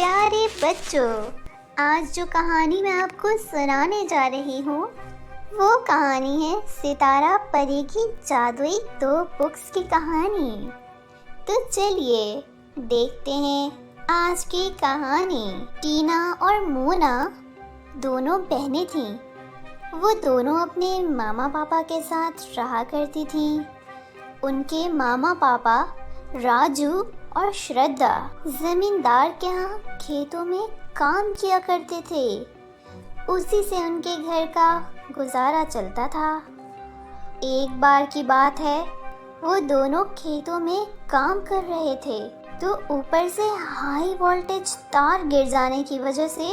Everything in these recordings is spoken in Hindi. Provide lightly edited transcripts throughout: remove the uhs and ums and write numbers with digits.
प्यारे बच्चों, आज जो कहानी मैं आपको सुनाने जा रही हूँ वो कहानी है सितारा परी की जादुई 2 बुक्स की कहानी। तो चलिए देखते हैं आज की कहानी। टीना और मोना दोनों बहनें थीं। वो दोनों अपने मामा पापा के साथ रहा करती थीं। उनके मामा पापा राजू और श्रद्धा जमींदार के यहाँ खेतों में काम किया करते थे। उसी से उनके घर का गुजारा चलता था। एक बार की बात है, वो दोनों खेतों में काम कर रहे थे तो ऊपर से हाई वोल्टेज तार गिर जाने की वजह से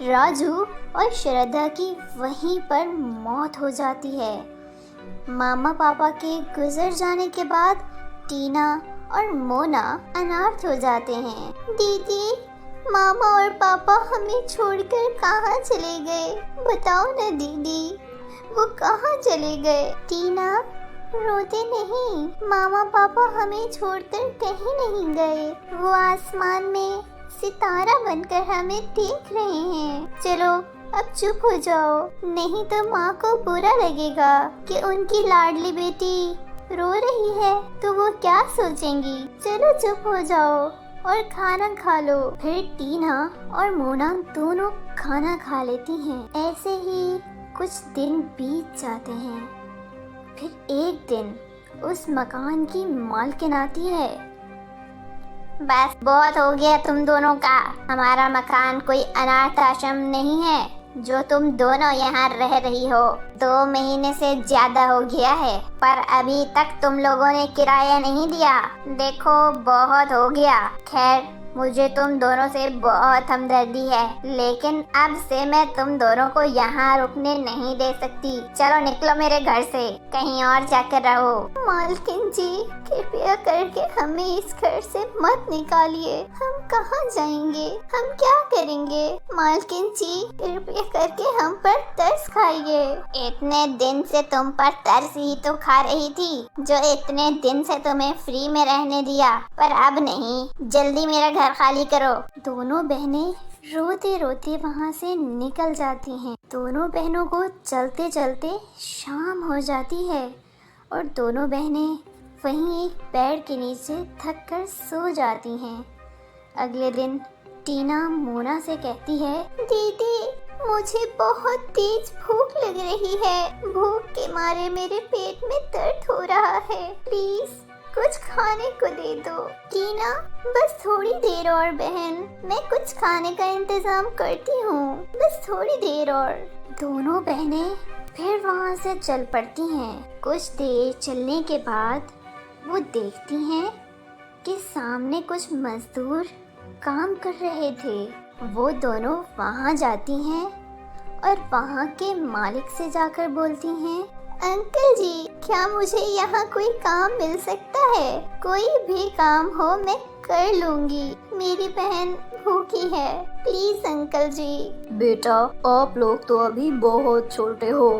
राजू और श्रद्धा की वहीं पर मौत हो जाती है। मामा पापा के गुजर जाने के बाद टीना और मोना अनाथ हो जाते हैं। दीदी, मामा और पापा हमें छोड़कर कहाँ चले गए? बताओ ना दीदी, वो कहाँ चले गए? टीना, रोते नहीं, मामा पापा हमें छोड़कर कहीं नहीं गए। वो आसमान में सितारा बनकर हमें देख रहे हैं। चलो अब चुप हो जाओ, नहीं तो माँ को बुरा लगेगा कि उनकी लाडली बेटी रो रही है तो वो क्या सोचेंगी। चलो चुप हो जाओ और खाना खा लो। फिर टीना और मोना दोनों खाना खा लेती हैं। ऐसे ही कुछ दिन बीत जाते हैं। फिर एक दिन उस मकान की मालकिन आती है। बस बहुत हो गया तुम दोनों का। हमारा मकान कोई अनाथ आश्रम नहीं है जो तुम दोनों यहाँ रह रही हो। 2 महीने से ज्यादा हो गया है, पर अभी तक तुम लोगों ने किराया नहीं दिया। देखो बहुत हो गया। खैर, मुझे तुम दोनों से बहुत हमदर्दी है, लेकिन अब से मैं तुम दोनों को यहाँ रुकने नहीं दे सकती। चलो निकलो मेरे घर से, कहीं और जाकर रहो। मालकिन जी, कृपया करके हमें इस घर से मत निकालिए। हम कहाँ जाएंगे? हम क्या करेंगे? मालकिन जी, कृपया करके हम पर तरस खाइए। इतने दिन से तुम पर तरस ही तो खा रही थी, जो इतने दिन से तुम्हें फ्री में रहने दिया, पर अब नहीं। जल्दी मेरा घर खाली करो। दोनों बहनें रोते रोते वहाँ से निकल जाती हैं। दोनों बहनों को चलते चलते शाम हो जाती है और दोनों बहनें वहीं एक पेड़ के नीचे थक कर सो जाती हैं। अगले दिन टीना मोना से कहती है, दीदी, मुझे बहुत तेज भूख लग रही है। भूख के मारे मेरे पेट में दर्द हो रहा है। प्लीज कुछ खाने को दे दो। टीना, बस थोड़ी देर और बहन, मैं कुछ खाने का इंतजाम करती हूँ। बस थोड़ी देर और। दोनों बहनें फिर वहाँ से चल पड़ती हैं। कुछ देर चलने के बाद वो देखती हैं कि सामने कुछ मजदूर काम कर रहे थे। वो दोनों वहाँ जाती हैं और वहाँ के मालिक से जाकर बोलती हैं, अंकल जी, क्या मुझे यहाँ कोई काम मिल सकता है? कोई भी काम हो मैं कर लूँगी। मेरी बहन भूखी है, प्लीज अंकल जी। बेटा, आप लोग तो अभी बहुत छोटे हो,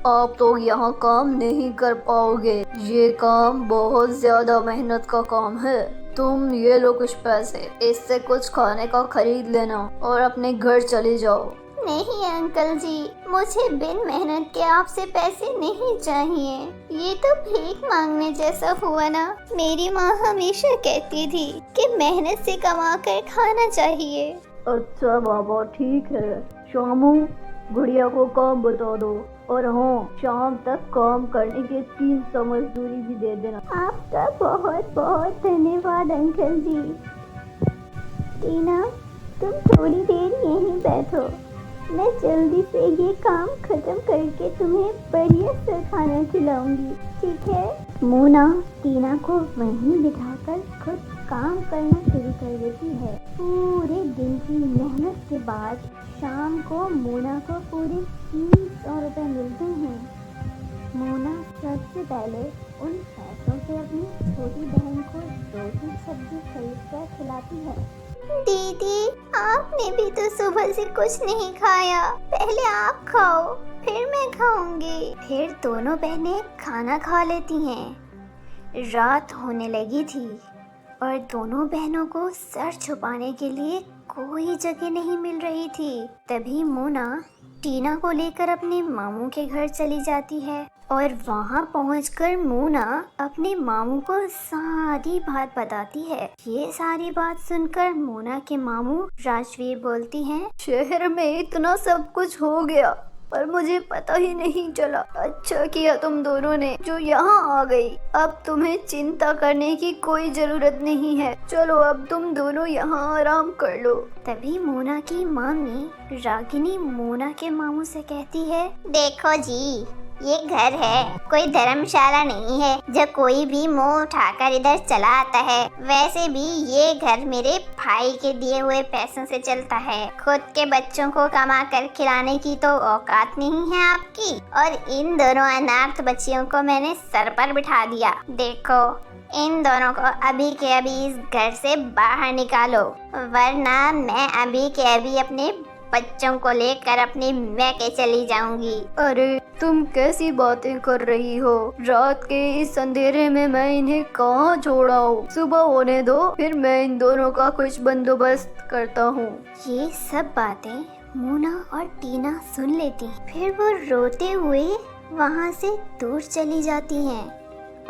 आप तो यहाँ काम नहीं कर पाओगे। ये काम बहुत ज्यादा मेहनत का काम है। तुम ये लो कुछ पैसे, इससे कुछ खाने का खरीद लेना और अपने घर चले जाओ। नहीं अंकल जी, मुझे बिन मेहनत के आपसे पैसे नहीं चाहिए। ये तो भीख मांगने जैसा हुआ ना। मेरी माँ हमेशा कहती थी कि मेहनत से कमा कर खाना चाहिए। अच्छा बाबा, ठीक है। शामू, गुड़िया को काम बता दो और हाँ, शाम तक काम करने के 300 मजदूरी भी दे देना। आपका बहुत बहुत धन्यवाद अंकल जी। टीना, तुम थोड़ी देर यहीं बैठो, मैं जल्दी से ये काम खत्म करके तुम्हें बढ़िया सा खाना खिलाऊंगी, ठीक है? मोना टीना को वहीं बिठाकर खुद काम करना शुरू कर देती है। पूरे दिन की मेहनत के बाद शाम को मोना को पूरे 300 रुपए मिलते हैं। मोना सबसे पहले उन पैसों से अपनी छोटी बहन को रोटी सब्जी खरीद कर खिलाती है। दीदी, आपने भी तो सुबह से कुछ नहीं खाया। पहले आप खाओ, फिर मैं खाऊंगी। फिर दोनों बहनें खाना खा लेती हैं। रात होने लगी थी। और दोनों बहनों को सर छुपाने के लिए कोई जगह नहीं मिल रही थी। तभी मोना टीना को लेकर अपने मामू के घर चली जाती है और वहां पहुंचकर मोना अपने मामू को सारी बात बताती है। ये सारी बात सुनकर मोना के मामू राजवीर बोलती हैं, शहर में इतना सब कुछ हो गया पर मुझे पता ही नहीं चला। अच्छा किया तुम दोनों ने जो यहाँ आ गई। अब तुम्हें चिंता करने की कोई जरूरत नहीं है। चलो अब तुम दोनों यहाँ आराम कर लो। तभी मोना की मामी रागिनी मोना के मामू से कहती है, देखो जी, ये घर है, कोई धर्मशाला नहीं है जो कोई भी मुंह उठाकर इधर चला आता है। वैसे भी ये घर मेरे भाई के दिए हुए पैसों से चलता है। खुद के बच्चों को कमा कर खिलाने की तो औकात नहीं है आपकी, और इन दोनों अनाथ बच्चियों को मैंने सर पर बिठा दिया। देखो, इन दोनों को अभी के अभी इस घर से बाहर निकालो, वरना मैं अभी के अभी अपने बच्चों को लेकर अपनी मैके चली जाऊंगी। अरे तुम कैसी बातें कर रही हो? रात के इस अंधेरे में मैं इन्हें कहाँ छोड़ाऊं? सुबह होने दो, फिर मैं इन दोनों का कुछ बंदोबस्त करता हूँ। ये सब बातें मोना और टीना सुन लेती। फिर वो रोते हुए वहाँ से दूर चली जाती हैं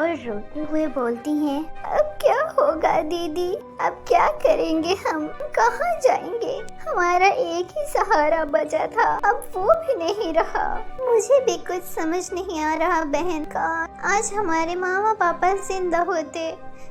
और रोते हुए बोलती हैं, अब क्या होगा दीदी? अब क्या करेंगे हम? कहाँ जाएंगे? हमारा एक ही सहारा बचा था, अब वो भी नहीं रहा। मुझे भी कुछ समझ नहीं आ रहा बहन का। आज हमारे मामा पापा जिंदा होते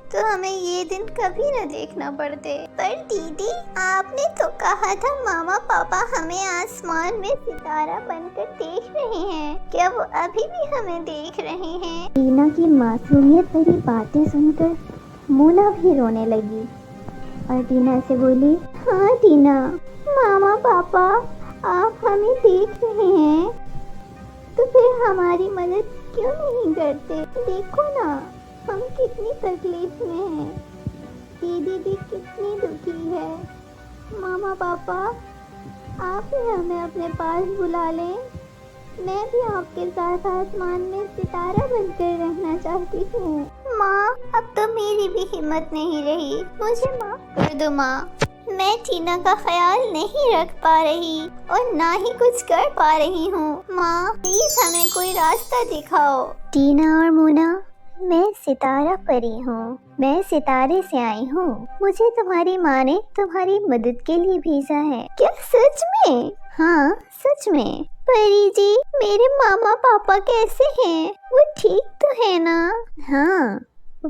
तो हमें ये दिन कभी न देखना पड़ते। पर दीदी, आपने तो कहा था मामा पापा हमें आसमान में सितारा बनकर देख रहे हैं। क्या वो अभी भी हमें देख रहे हैं? टीना की मासूमियत भरी बातें सुनकर मोना भी रोने लगी और टीना से बोली, हाँ टीना, मामा पापा आप हमें देख रहे हैं तो फिर हमारी मदद क्यों नहीं करते? देखो ना, हम कितनी तकलीफ में हैं। दीदी भी कितनी दुखी है। मामा पापा, आप ही हमें अपने पास बुला लें। मैं भी आपके साथ आसमान में सितारा बनकर रहना चाहती हूँ। माँ, अब तो मेरी भी हिम्मत नहीं रही, मुझे माफ कर दो माँ। मैं टीना का ख्याल नहीं रख पा रही और ना ही कुछ कर पा रही हूँ। माँ, प्लीज हमें कोई रास्ता दिखाओ। टीना और मोना, मैं सितारा परी हूँ, मैं सितारे से आई हूँ। मुझे तुम्हारी माँ ने तुम्हारी मदद के लिए भेजा है। क्या सच में? हाँ, सच में। परी जी, मेरे मामा पापा कैसे हैं? वो ठीक तो है ना? हाँ,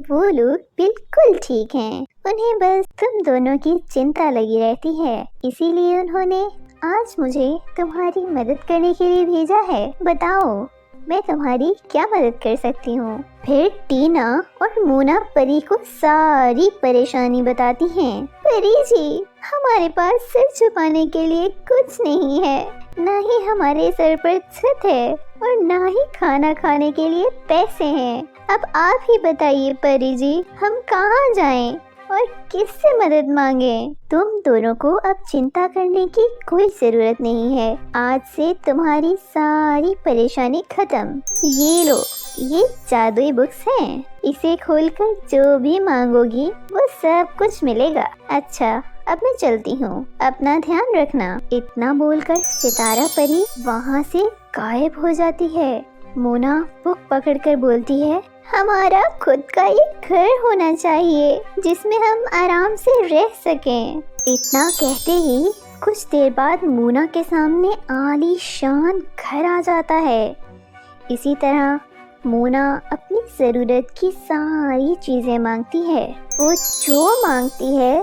वो लोग बिल्कुल ठीक हैं। उन्हें बस तुम दोनों की चिंता लगी रहती है, इसीलिए उन्होंने आज मुझे तुम्हारी मदद करने के लिए भेजा है। बताओ, मैं तुम्हारी क्या मदद कर सकती हूँ? फिर टीना और मोना परी को सारी परेशानी बताती हैं। परी जी, हमारे पास सिर छुपाने के लिए कुछ नहीं है, ना ही हमारे सर पर छत है और ना ही खाना खाने के लिए पैसे हैं। अब आप ही बताइए परी जी, हम कहाँ जाएं और किससे मदद मांगे? तुम दोनों को अब चिंता करने की कोई जरूरत नहीं है। आज से तुम्हारी सारी परेशानी खत्म। ये लो, ये जादुई बुक्स हैं। इसे खोलकर जो भी मांगोगी वो सब कुछ मिलेगा। अच्छा, अब मैं चलती हूँ, अपना ध्यान रखना। इतना बोलकर सितारा परी वहाँ से गायब हो जाती है। मोना बुक पकड़कर बोलती है, हमारा खुद का एक घर होना चाहिए जिसमें हम आराम से रह सकें। इतना कहते ही कुछ देर बाद मोना के सामने आलीशान घर आ जाता है। इसी तरह मोना अपनी ज़रूरत की सारी चीज़ें मांगती है। वो जो मांगती है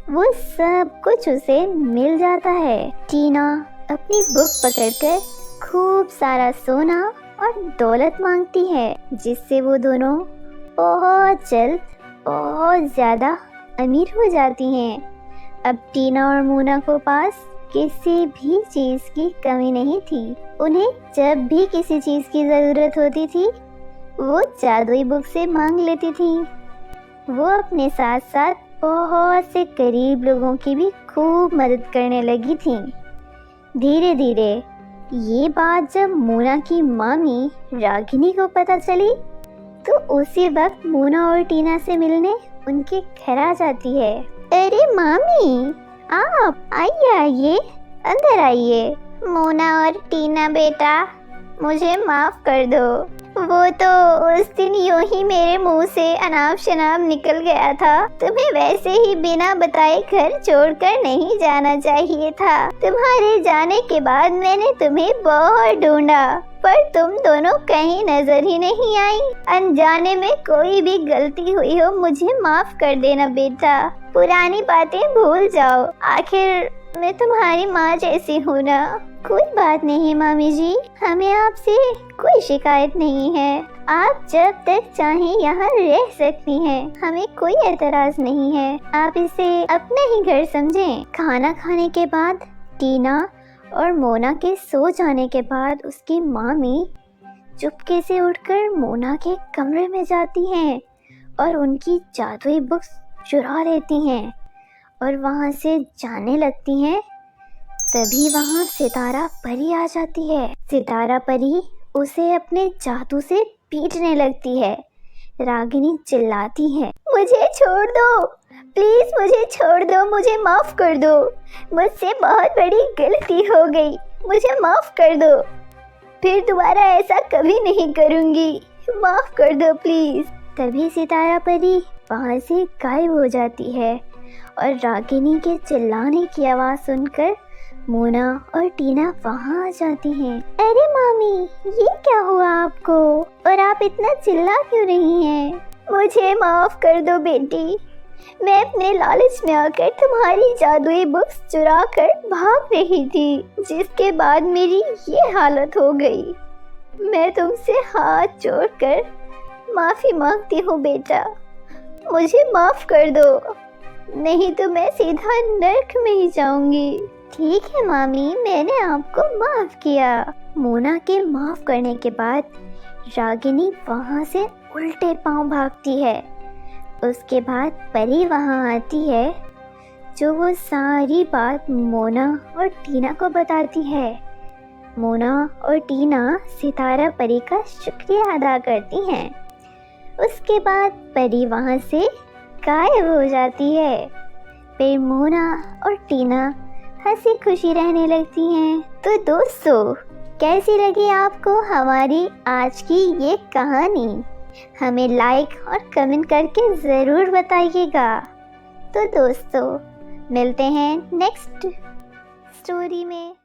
वो सब कुछ उसे मिल जाता है। टीना अपनी बुक पकड़कर खूब सारा सोना और दौलत मांगती है, जिससे वो दोनों बहुत जल्द बहुत ज़्यादा अमीर हो जाती हैं। अब टीना और मोना को पास किसी भी चीज़ की कमी नहीं थी। उन्हें जब भी किसी चीज़ की ज़रूरत होती थी वो जादुई बुक से मांग लेती थी। वो अपने साथ साथ बहुत से गरीब लोगों की भी खूब मदद करने लगी थी। धीरे धीरे ये बात जब मोना की मामी रागिनी को पता चली तो उसी वक्त मोना और टीना से मिलने उनके घर आ जाती है। अरे मामी, आप आइए आइए, अंदर आइए। मोना और टीना बेटा, मुझे माफ कर दो। वो तो उस दिन यूं ही मेरे मुंह से अनाप शनाप निकल गया था। तुम्हें वैसे ही बिना बताए घर छोड़कर नहीं जाना चाहिए था। तुम्हारे जाने के बाद मैंने तुम्हें बहुत ढूंढा, पर तुम दोनों कहीं नजर ही नहीं आई। अनजाने में कोई भी गलती हुई हो मुझे माफ कर देना बेटा। पुरानी बातें भूल जाओ, आखिर मैं तुम्हारी माँ जैसी हूँ ना। कोई बात नहीं मामी जी, हमें आपसे कोई शिकायत नहीं है। आप जब तक चाहें यहाँ रह सकती हैं, हमें कोई एतराज नहीं है। आप इसे अपना ही घर समझें। खाना खाने के बाद टीना और मोना के सो जाने के बाद उसकी मामी चुपके से उठकर मोना के कमरे में जाती हैं और उनकी जादुई बुक्स चुरा लेती हैं और वहाँ से जाने लगती हैं। तभी वहाँ सितारा परी आ जाती है। सितारा परी उसे अपने जादू से पीटने लगती है। रागिनी चिल्लाती है, मुझे छोड़ दो, प्लीज मुझे छोड़ दो, मुझे माफ कर दो। मुझसे बहुत बड़ी गलती हो गई, मुझे माफ कर दो। फिर दोबारा ऐसा कभी नहीं करूँगी, माफ कर दो प्लीज। तभी सितारा परी वहाँ से गायब हो जाती है और रागिनी के चिल्लाने की आवाज़ सुनकर मोना और टीना वहाँ आ जाती हैं। अरे मामी, ये क्या हुआ आपको और आप इतना चिल्ला क्यों रही हैं? मुझे माफ कर दो बेटी, मैं अपने लालच में आकर तुम्हारी जादुई बुक्स चुरा कर भाग रही थी, जिसके बाद मेरी ये हालत हो गई। मैं तुमसे हाथ जोड़कर माफी मांगती हूँ बेटा, मुझे माफ कर दो, नहीं तो मैं सीधा नर्क में ही जाऊंगी। ठीक है मामी, मैंने आपको माफ किया। मोना के माफ करने के बाद रागिनी वहाँ से उल्टे पांव भागती है। उसके बाद परी वहाँ आती है, जो वो सारी बात मोना और टीना को बताती है। मोना और टीना सितारा परी का शुक्रिया अदा करती हैं। उसके बाद परी वहाँ से गायब हो जाती है। फिर मोना और टीना हंसी खुशी रहने लगती हैं। तो दोस्तों, कैसी लगी आपको हमारी आज की ये कहानी? हमें लाइक और कमेंट करके ज़रूर बताइएगा। तो दोस्तों, मिलते हैं नेक्स्ट स्टोरी में।